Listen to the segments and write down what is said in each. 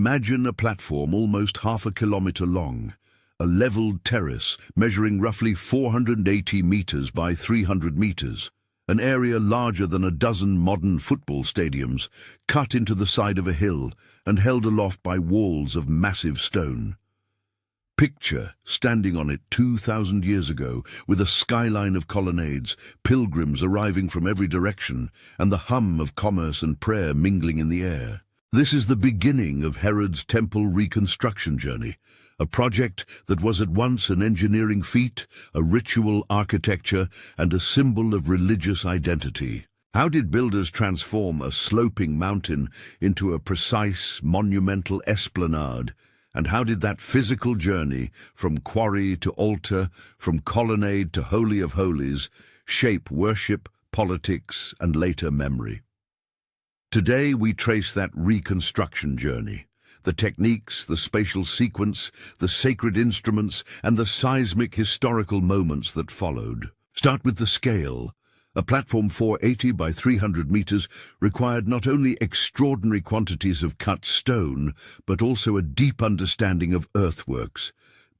Imagine a platform almost half a kilometer long, a leveled terrace measuring roughly 480 meters by 300 meters, an area larger than a dozen modern football stadiums, cut into the side of a hill and held aloft by walls of massive stone. Picture standing on it 2,000 years ago, with a skyline of colonnades, pilgrims arriving from every direction, and the hum of commerce and prayer mingling in the air. This is the beginning of Herod's temple reconstruction journey, a project that was at once an engineering feat, a ritual architecture, and a symbol of religious identity. How did builders transform a sloping mountain into a precise, monumental esplanade? And how did that physical journey, from quarry to altar, from colonnade to Holy of Holies, shape worship, politics, and later memory? Today we trace that reconstruction journey. The techniques, the spatial sequence, the sacred instruments, and the seismic historical moments that followed. Start with the scale. A platform 480 by 300 meters required not only extraordinary quantities of cut stone, but also a deep understanding of earthworks.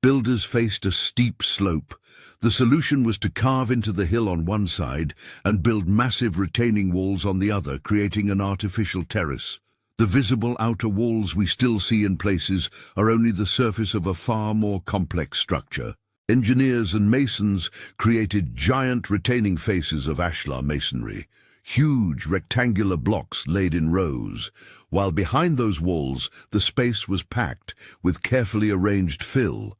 Builders faced a steep slope. The solution was to carve into the hill on one side and build massive retaining walls on the other, creating an artificial terrace. The visible outer walls we still see in places are only the surface of a far more complex structure. Engineers and masons created giant retaining faces of ashlar masonry, huge rectangular blocks laid in rows, while behind those walls the space was packed with carefully arranged fill.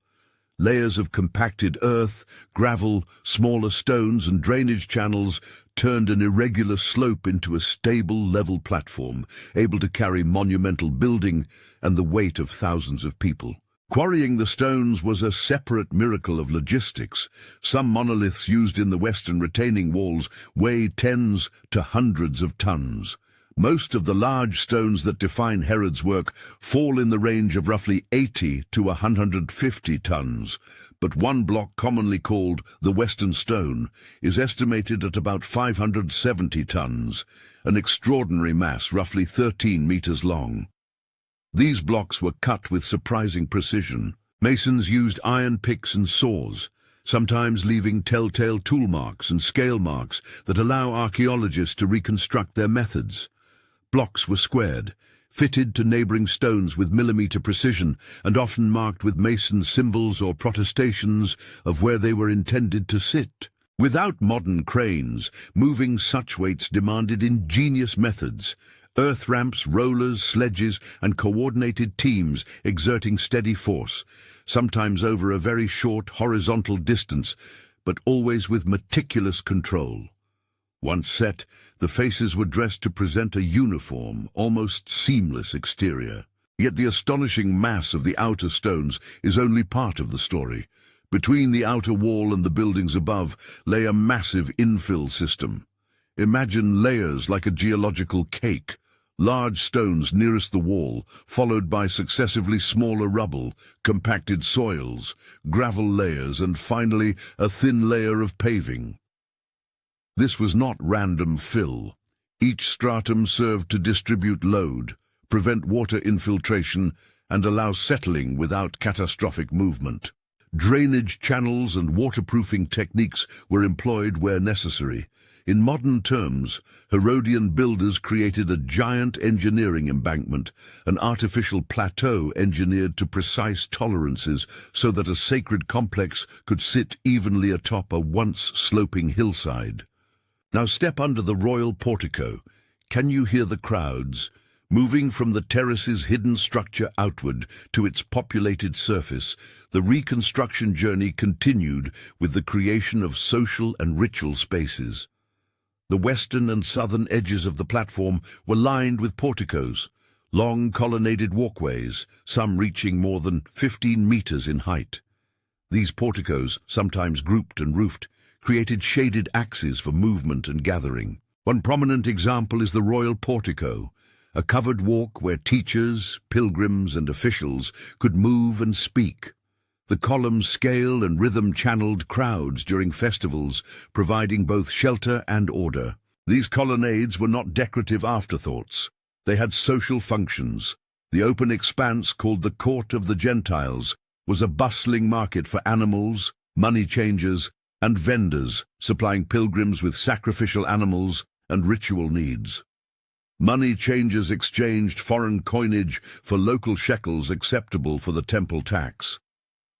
Layers of compacted earth, gravel, smaller stones and drainage channels turned an irregular slope into a stable, level platform, able to carry monumental building and the weight of thousands of people. Quarrying the stones was a separate miracle of logistics. Some monoliths used in the western retaining walls weigh tens to hundreds of tons. Most of the large stones that define Herod's work fall in the range of roughly 80 to 150 tons, but one block, commonly called the Western Stone, is estimated at about 570 tons, an extraordinary mass roughly 13 meters long. These blocks were cut with surprising precision. Masons used iron picks and saws, sometimes leaving telltale tool marks and scale marks that allow archaeologists to reconstruct their methods. Blocks were squared, fitted to neighboring stones with millimeter precision, and often marked with mason symbols or protestations of where they were intended to sit. Without modern cranes, moving such weights demanded ingenious methods. Earth ramps, rollers, sledges, and coordinated teams exerting steady force, sometimes over a very short horizontal distance, but always with meticulous control. Once set, the faces were dressed to present a uniform, almost seamless exterior. Yet the astonishing mass of the outer stones is only part of the story. Between the outer wall and the buildings above lay a massive infill system. Imagine layers like a geological cake. Large stones nearest the wall, followed by successively smaller rubble, compacted soils, gravel layers, and finally a thin layer of paving. This was not random fill. Each stratum served to distribute load, prevent water infiltration, and allow settling without catastrophic movement. Drainage channels and waterproofing techniques were employed where necessary. In modern terms, Herodian builders created a giant engineering embankment, an artificial plateau engineered to precise tolerances so that a sacred complex could sit evenly atop a once sloping hillside. Now step under the royal portico. Can you hear the crowds? Moving from the terrace's hidden structure outward to its populated surface, the reconstruction journey continued with the creation of social and ritual spaces. The western and southern edges of the platform were lined with porticos, long colonnaded walkways, some reaching more than 15 meters in height. These porticos, sometimes grouped and roofed, created shaded axes for movement and gathering. One prominent example is the royal portico, a covered walk where teachers, pilgrims, and officials could move and speak. The columns scaled and rhythm-channeled crowds during festivals, providing both shelter and order. These colonnades were not decorative afterthoughts. They had social functions. The open expanse, called the Court of the Gentiles, was a bustling market for animals, money changers, and vendors, supplying pilgrims with sacrificial animals and ritual needs. Money changers exchanged foreign coinage for local shekels acceptable for the temple tax.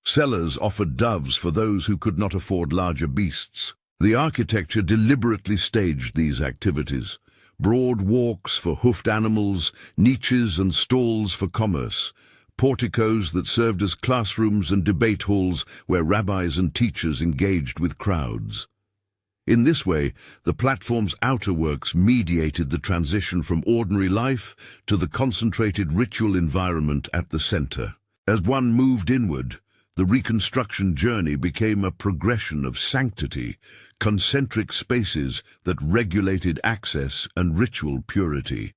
Sellers offered doves for those who could not afford larger beasts. The architecture deliberately staged these activities. Broad walks for hoofed animals, niches and stalls for commerce, porticos that served as classrooms and debate halls where rabbis and teachers engaged with crowds. In this way, the platform's outer works mediated the transition from ordinary life to the concentrated ritual environment at the center. As one moved inward, the Reconstruction journey became a progression of sanctity, concentric spaces that regulated access and ritual purity.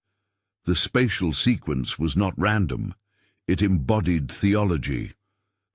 The spatial sequence was not random. It embodied theology.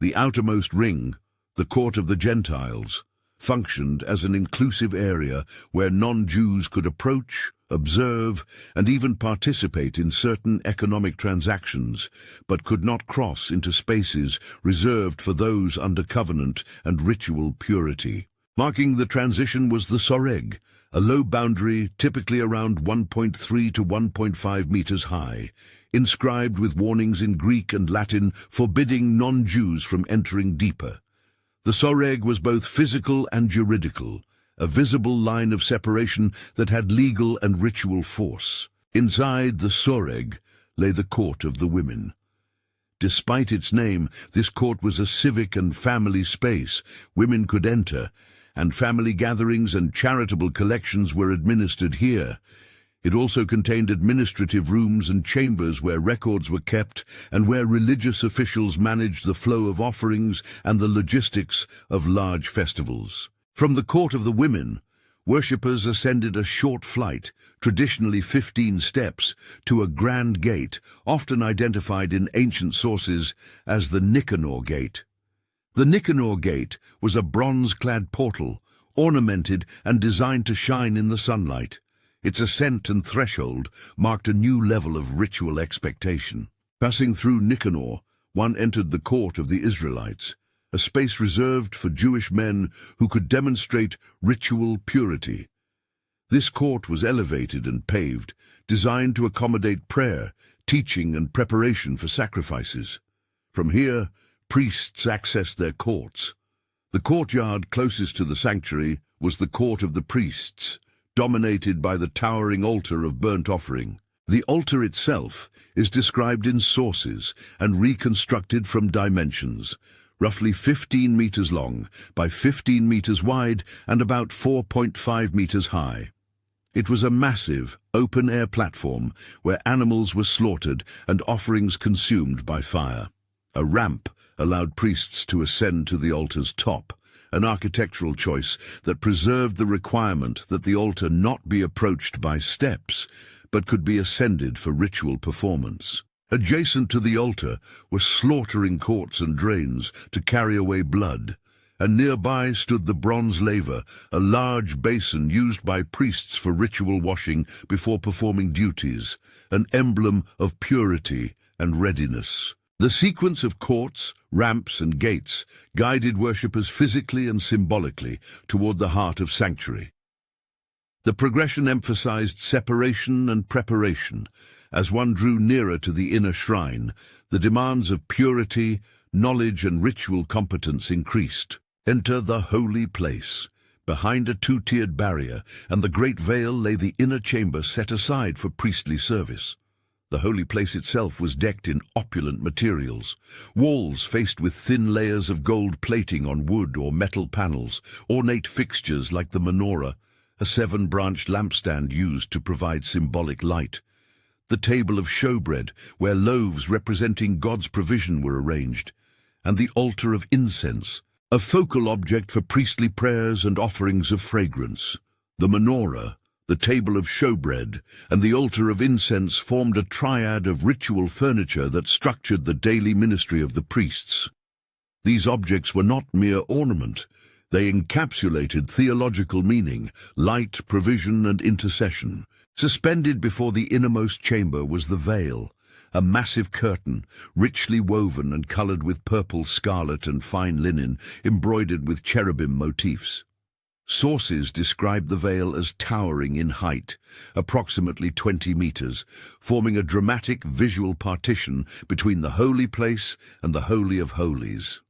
The outermost ring, the Court of the Gentiles, functioned as an inclusive area where non-Jews could approach, observe, and even participate in certain economic transactions, but could not cross into spaces reserved for those under covenant and ritual purity. Marking the transition was the soreg, a low boundary typically around 1.3 to 1.5 meters high, inscribed with warnings in Greek and Latin forbidding non-Jews from entering deeper. The soreg was both physical and juridical, a visible line of separation that had legal and ritual force. Inside the soreg lay the Court of the Women. Despite its name, this court was a civic and family space. Women could enter, and family gatherings and charitable collections were administered here. It also contained administrative rooms and chambers where records were kept and where religious officials managed the flow of offerings and the logistics of large festivals. From the Court of the Women, worshippers ascended a short flight, traditionally 15 steps, to a grand gate, often identified in ancient sources as the Nicanor Gate. The Nicanor Gate was a bronze-clad portal, ornamented and designed to shine in the sunlight. Its ascent and threshold marked a new level of ritual expectation. Passing through Nicanor, one entered the Court of the Israelites, a space reserved for Jewish men who could demonstrate ritual purity. This court was elevated and paved, designed to accommodate prayer, teaching, and preparation for sacrifices. From here, priests accessed their courts. The courtyard closest to the sanctuary was the Court of the Priests, dominated by the towering altar of burnt offering. The altar itself is described in sources and reconstructed from dimensions, roughly 15 meters long by 15 meters wide and about 4.5 meters high. It was a massive, open-air platform where animals were slaughtered and offerings consumed by fire. A ramp allowed priests to ascend to the altar's top, an architectural choice that preserved the requirement that the altar not be approached by steps, but could be ascended for ritual performance. Adjacent to the altar were slaughtering courts and drains to carry away blood, and nearby stood the bronze laver, a large basin used by priests for ritual washing before performing duties, an emblem of purity and readiness. The sequence of courts, ramps, and gates guided worshippers physically and symbolically toward the heart of sanctuary. The progression emphasized separation and preparation. As one drew nearer to the inner shrine, the demands of purity, knowledge, and ritual competence increased. Enter the holy place. Behind a two-tiered barrier and the great veil lay the inner chamber set aside for priestly service. The holy place itself was decked in opulent materials. Walls faced with thin layers of gold plating on wood or metal panels, ornate fixtures like the menorah, a 7-branched lampstand used to provide symbolic light, the table of showbread, where loaves representing God's provision were arranged, and the altar of incense, a focal object for priestly prayers and offerings of fragrance. The menorah, the table of showbread, and the altar of incense formed a triad of ritual furniture that structured the daily ministry of the priests. These objects were not mere ornament. They encapsulated theological meaning, light, provision, and intercession. Suspended before the innermost chamber was the veil, a massive curtain, richly woven and colored with purple, scarlet and fine linen, embroidered with cherubim motifs. Sources describe the veil as towering in height, approximately 20 meters, forming a dramatic visual partition between the holy place and the Holy of Holies.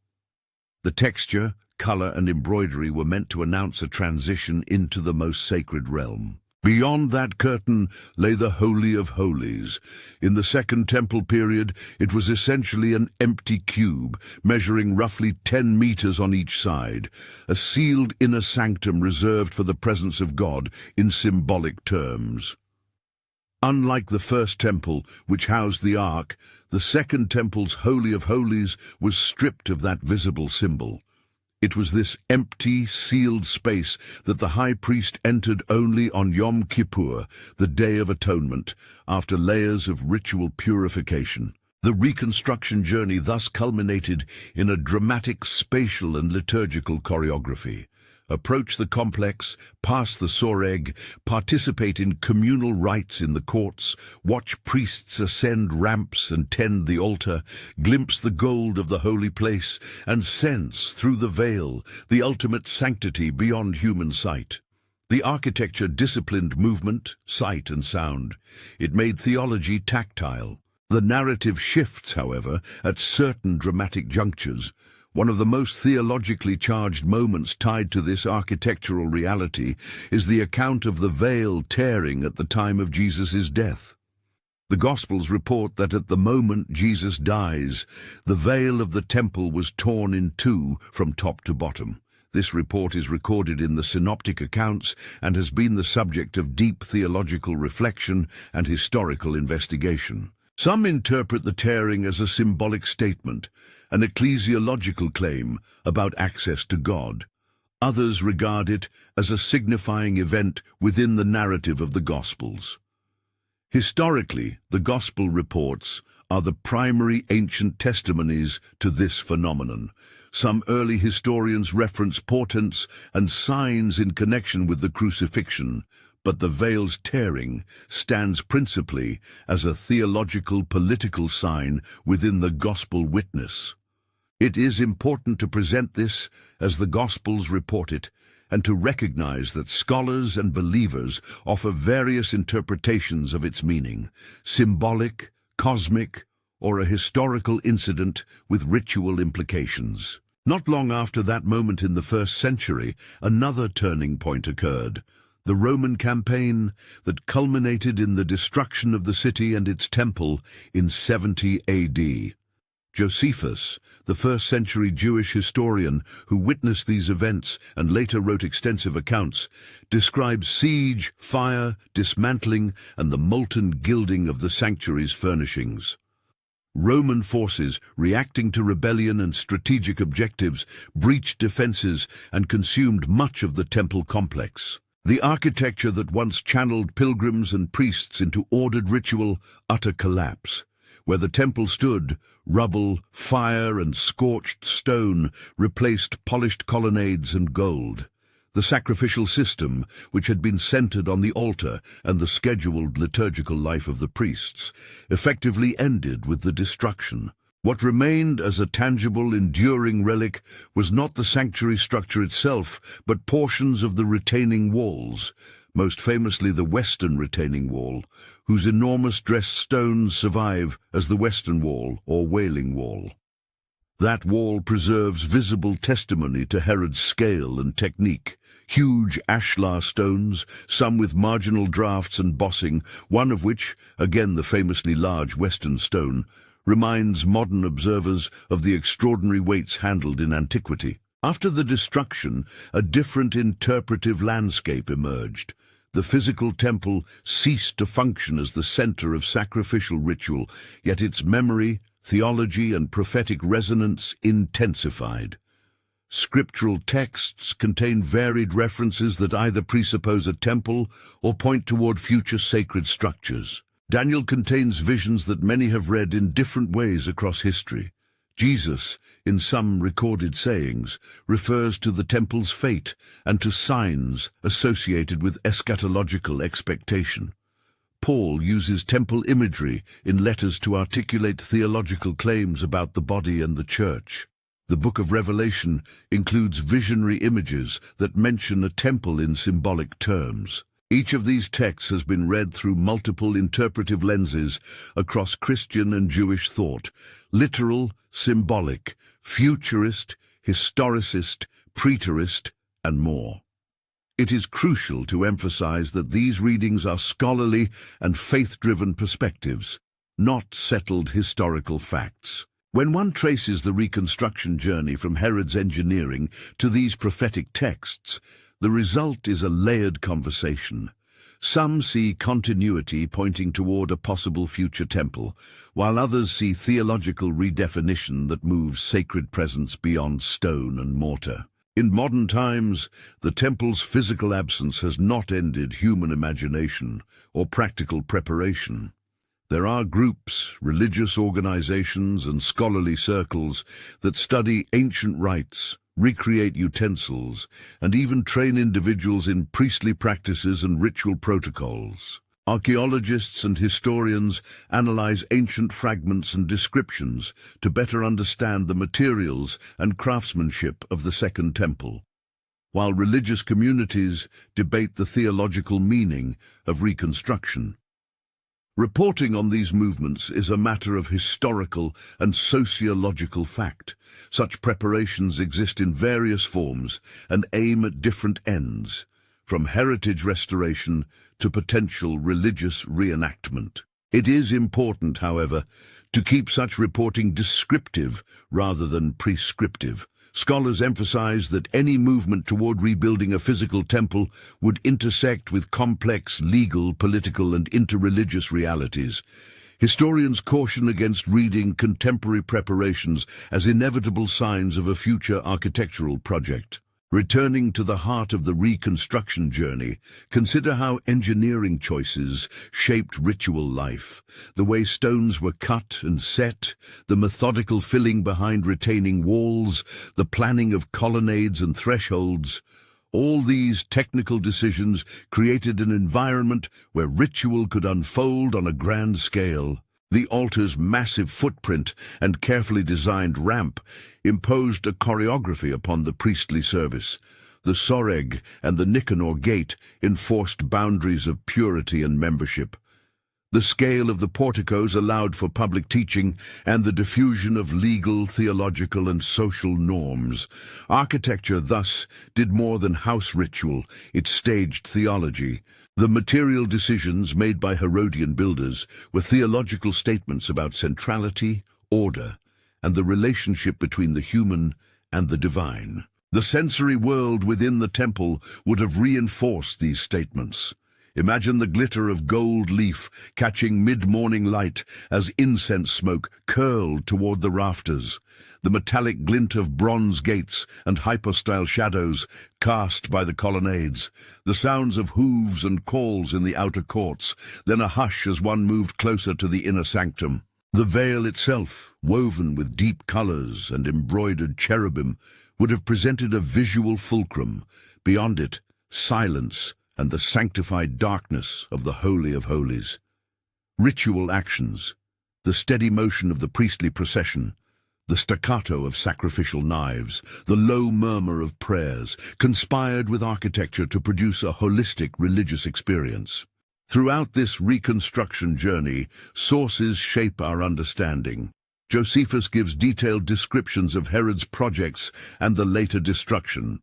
The texture, color and embroidery were meant to announce a transition into the most sacred realm. Beyond that curtain lay the Holy of Holies. In the Second Temple period, it was essentially an empty cube, measuring roughly 10 meters on each side, a sealed inner sanctum reserved for the presence of God in symbolic terms. Unlike the First Temple, which housed the Ark, the Second Temple's Holy of Holies was stripped of that visible symbol. It was this empty, sealed space that the high priest entered only on Yom Kippur, the Day of Atonement, after layers of ritual purification. The Reconstruction journey thus culminated in a dramatic spatial and liturgical choreography. Approach the complex, pass the soreg, participate in communal rites in the courts, watch priests ascend ramps and tend the altar, glimpse the gold of the holy place, and sense, through the veil, the ultimate sanctity beyond human sight. The architecture disciplined movement, sight and sound. It made theology tactile. The narrative shifts, however, at certain dramatic junctures. One of the most theologically charged moments tied to this architectural reality is the account of the veil tearing at the time of Jesus' death. The Gospels report that at the moment Jesus dies, the veil of the temple was torn in two from top to bottom. This report is recorded in the synoptic accounts and has been the subject of deep theological reflection and historical investigation. Some interpret the tearing as a symbolic statement, an ecclesiological claim about access to God. Others regard it as a signifying event within the narrative of the Gospels. Historically, the Gospel reports are the primary ancient testimonies to this phenomenon. Some early historians reference portents and signs in connection with the crucifixion, but the veil's tearing stands principally as a theological-political sign within the Gospel witness. It is important to present this as the Gospels report it, and to recognize that scholars and believers offer various interpretations of its meaning, symbolic, cosmic, or a historical incident with ritual implications. Not long after that moment in the 1st century, another turning point occurred. The Roman campaign that culminated in the destruction of the city and its temple in 70 AD. Josephus, the 1st century Jewish historian who witnessed these events and later wrote extensive accounts, describes siege, fire, dismantling, and the molten gilding of the sanctuary's furnishings. Roman forces, reacting to rebellion and strategic objectives, breached defenses and consumed much of the temple complex. The architecture that once channeled pilgrims and priests into ordered ritual, utter collapse. Where the temple stood, rubble, fire, and scorched stone replaced polished colonnades and gold. The sacrificial system, which had been centered on the altar and the scheduled liturgical life of the priests, effectively ended with the destruction. What remained as a tangible, enduring relic was not the sanctuary structure itself, but portions of the retaining walls, most famously the western retaining wall, whose enormous dressed stones survive as the Western Wall or Wailing Wall. That wall preserves visible testimony to Herod's scale and technique. Huge ashlar stones, some with marginal drafts and bossing, one of which, again the famously large Western stone, reminds modern observers of the extraordinary weights handled in antiquity. After the destruction, a different interpretive landscape emerged. The physical temple ceased to function as the center of sacrificial ritual, yet its memory, theology, and prophetic resonance intensified. Scriptural texts contain varied references that either presuppose a temple or point toward future sacred structures. Daniel contains visions that many have read in different ways across history. Jesus, in some recorded sayings, refers to the temple's fate and to signs associated with eschatological expectation. Paul uses temple imagery in letters to articulate theological claims about the body and the church. The book of Revelation includes visionary images that mention a temple in symbolic terms. Each of these texts has been read through multiple interpretive lenses across Christian and Jewish thought: literal, symbolic, futurist, historicist, preterist, and more. It is crucial to emphasize that these readings are scholarly and faith-driven perspectives, not settled historical facts. When one traces the Reconstruction journey from Herod's engineering to these prophetic texts, the result is a layered conversation. Some see continuity pointing toward a possible future temple, while others see theological redefinition that moves sacred presence beyond stone and mortar. In modern times, the temple's physical absence has not ended human imagination or practical preparation. There are groups, religious organizations, and scholarly circles that study ancient rites, recreate utensils, and even train individuals in priestly practices and ritual protocols. Archaeologists and historians analyze ancient fragments and descriptions to better understand the materials and craftsmanship of the Second Temple, while religious communities debate the theological meaning of Reconstruction. Reporting on these movements is a matter of historical and sociological fact. Such preparations exist in various forms and aim at different ends, from heritage restoration to potential religious reenactment. It is important, however, to keep such reporting descriptive rather than prescriptive. Scholars emphasize that any movement toward rebuilding a physical temple would intersect with complex legal, political, and interreligious realities. Historians caution against reading contemporary preparations as inevitable signs of a future architectural project. Returning to the heart of the Reconstruction journey, consider how engineering choices shaped ritual life. The way stones were cut and set, the methodical filling behind retaining walls, the planning of colonnades and thresholds. All these technical decisions created an environment where ritual could unfold on a grand scale. The altar's massive footprint and carefully designed ramp imposed a choreography upon the priestly service. The soreg and the Nicanor gate enforced boundaries of purity and membership. The scale of the porticos allowed for public teaching and the diffusion of legal, theological, and social norms. Architecture thus did more than house ritual, it staged theology. The material decisions made by Herodian builders were theological statements about centrality, order, and the relationship between the human and the divine. The sensory world within the temple would have reinforced these statements. Imagine the glitter of gold leaf catching mid-morning light as incense smoke curled toward the rafters, the metallic glint of bronze gates and hypostyle shadows cast by the colonnades, the sounds of hooves and calls in the outer courts, then a hush as one moved closer to the inner sanctum. The veil itself, woven with deep colors and embroidered cherubim, would have presented a visual fulcrum. Beyond it, silence and the sanctified darkness of the Holy of Holies. Ritual actions, the steady motion of the priestly procession, the staccato of sacrificial knives, the low murmur of prayers, conspired with architecture to produce a holistic religious experience. Throughout this Reconstruction journey, sources shape our understanding. Josephus gives detailed descriptions of Herod's projects and the later destruction.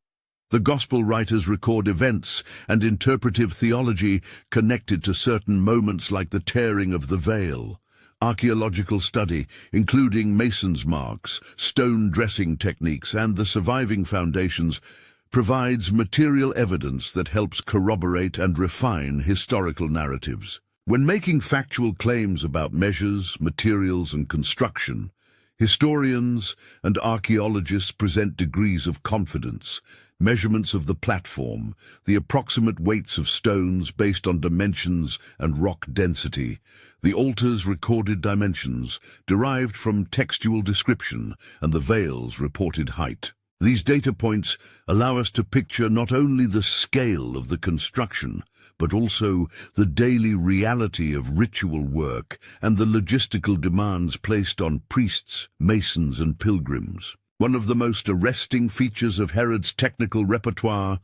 The Gospel writers record events and interpretive theology connected to certain moments like the tearing of the veil. Archaeological study, including mason's marks, stone dressing techniques, and the surviving foundations, provides material evidence that helps corroborate and refine historical narratives. When making factual claims about measures, materials, and construction, historians and archaeologists present degrees of confidence, measurements of the platform, the approximate weights of stones based on dimensions and rock density, the altar's recorded dimensions derived from textual description, and the veil's reported height. These data points allow us to picture not only the scale of the construction, but also the daily reality of ritual work and the logistical demands placed on priests, masons, and pilgrims. One of the most arresting features of Herod's technical repertoire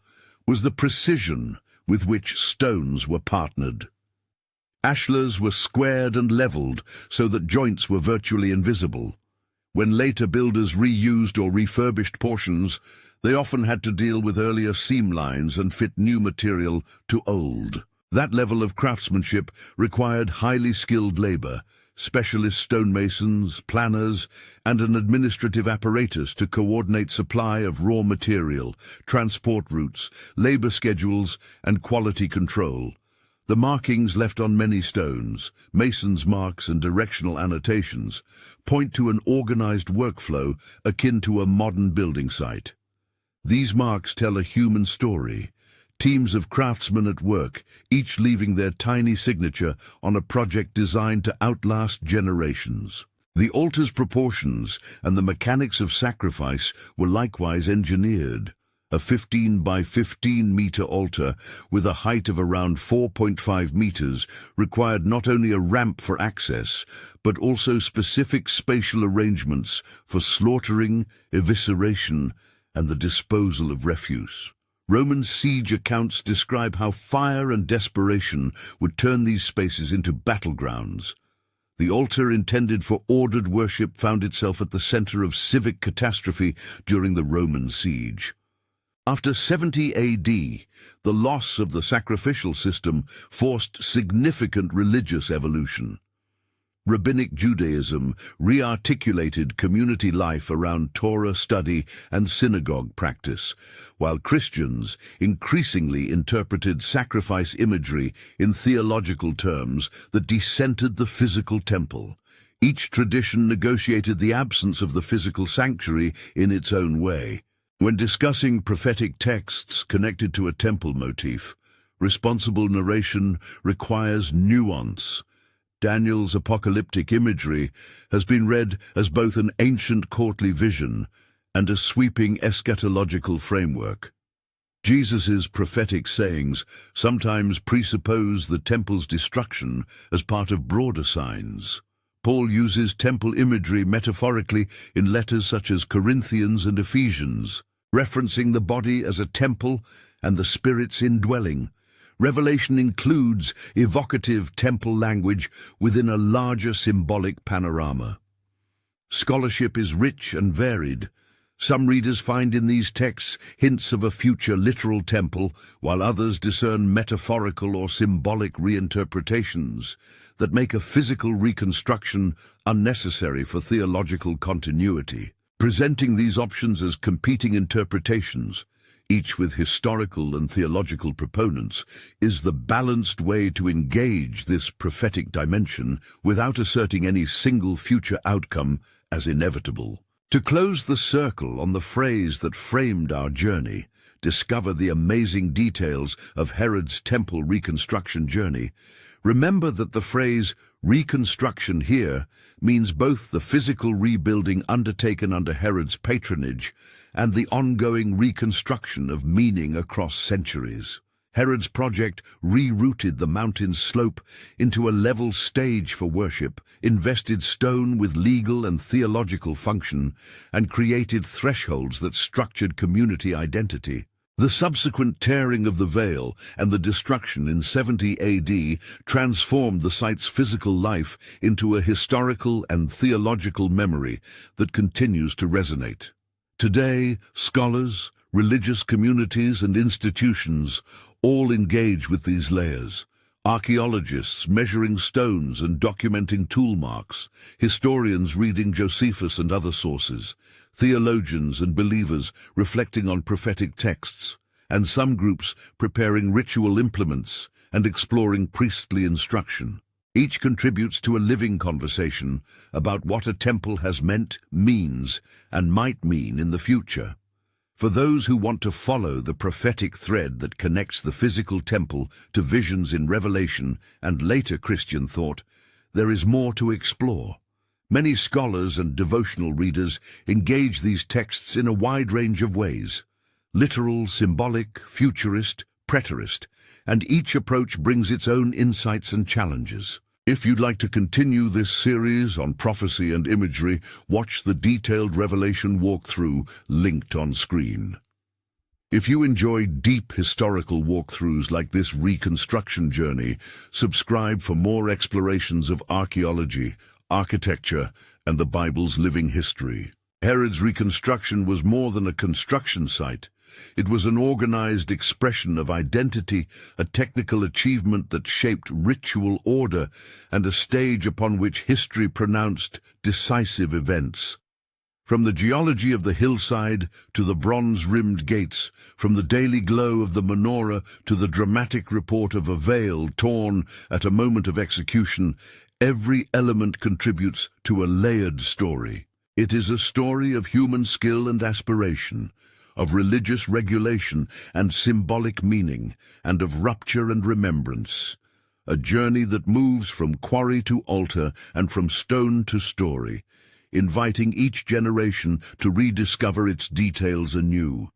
was the precision with which stones were partnered. Ashlars were squared and leveled so that joints were virtually invisible. When later builders reused or refurbished portions, they often had to deal with earlier seam lines and fit new material to old. That level of craftsmanship required highly skilled labor, specialist stonemasons, planners, and an administrative apparatus to coordinate supply of raw material, transport routes, labor schedules, and quality control. The markings left on many stones, masons' marks and directional annotations, point to an organized workflow akin to a modern building site. These marks tell a human story, teams of craftsmen at work, each leaving their tiny signature on a project designed to outlast generations. The altar's proportions and the mechanics of sacrifice were likewise engineered. A 15 by 15 meter altar with a height of around 4.5 meters required not only a ramp for access, but also specific spatial arrangements for slaughtering, evisceration, and the disposal of refuse. Roman siege accounts describe how fire and desperation would turn these spaces into battlegrounds. The altar intended for ordered worship found itself at the center of civic catastrophe during the Roman siege. After 70 AD, the loss of the sacrificial system forced significant religious evolution. Rabbinic Judaism re-articulated community life around Torah study and synagogue practice, while Christians increasingly interpreted sacrifice imagery in theological terms that decentered the physical temple. Each tradition negotiated the absence of the physical sanctuary in its own way. When discussing prophetic texts connected to a temple motif, responsible narration requires nuance. Daniel's apocalyptic imagery has been read as both an ancient courtly vision and a sweeping eschatological framework. Jesus' prophetic sayings sometimes presuppose the temple's destruction as part of broader signs. Paul uses temple imagery metaphorically in letters such as Corinthians and Ephesians, referencing the body as a temple and the Spirit's indwelling. Revelation includes evocative temple language within a larger symbolic panorama. Scholarship is rich and varied. Some readers find in these texts hints of a future literal temple, while others discern metaphorical or symbolic reinterpretations that make a physical reconstruction unnecessary for theological continuity. Presenting these options as competing interpretations, each with historical and theological proponents, is the balanced way to engage this prophetic dimension without asserting any single future outcome as inevitable. To close the circle on the phrase that framed our journey, discover the amazing details of Herod's temple reconstruction journey, remember that the phrase reconstruction here means both the physical rebuilding undertaken under Herod's patronage and the ongoing reconstruction of meaning across centuries. Herod's project rerouted the mountain's slope into a level stage for worship, invested stone with legal and theological function, and created thresholds that structured community identity. The subsequent tearing of the veil and the destruction in 70 AD transformed the site's physical life into a historical and theological memory that continues to resonate. Today, scholars, religious communities, and institutions all engage with these layers. Archaeologists measuring stones and documenting tool marks, historians reading Josephus and other sources, theologians and believers reflecting on prophetic texts, and some groups preparing ritual implements and exploring priestly instruction. Each contributes to a living conversation about what a temple has meant, means, and might mean in the future. For those who want to follow the prophetic thread that connects the physical temple to visions in Revelation and later Christian thought, there is more to explore. Many scholars and devotional readers engage these texts in a wide range of ways: literal, symbolic, futurist, preterist, and each approach brings its own insights and challenges. If you'd like to continue this series on prophecy and imagery, watch the detailed Revelation walkthrough linked on screen. If you enjoy deep historical walkthroughs like this Reconstruction journey, subscribe for more explorations of archaeology, architecture, and the Bible's living history. Herod's Reconstruction was more than a construction site. It was an organized expression of identity, a technical achievement that shaped ritual order, and a stage upon which history pronounced decisive events. From the geology of the hillside to the bronze-rimmed gates, from the daily glow of the menorah to the dramatic report of a veil torn at a moment of execution, every element contributes to a layered story. It is a story of human skill and aspiration, of religious regulation and symbolic meaning, and of rupture and remembrance. A journey that moves from quarry to altar and from stone to story, inviting each generation to rediscover its details anew.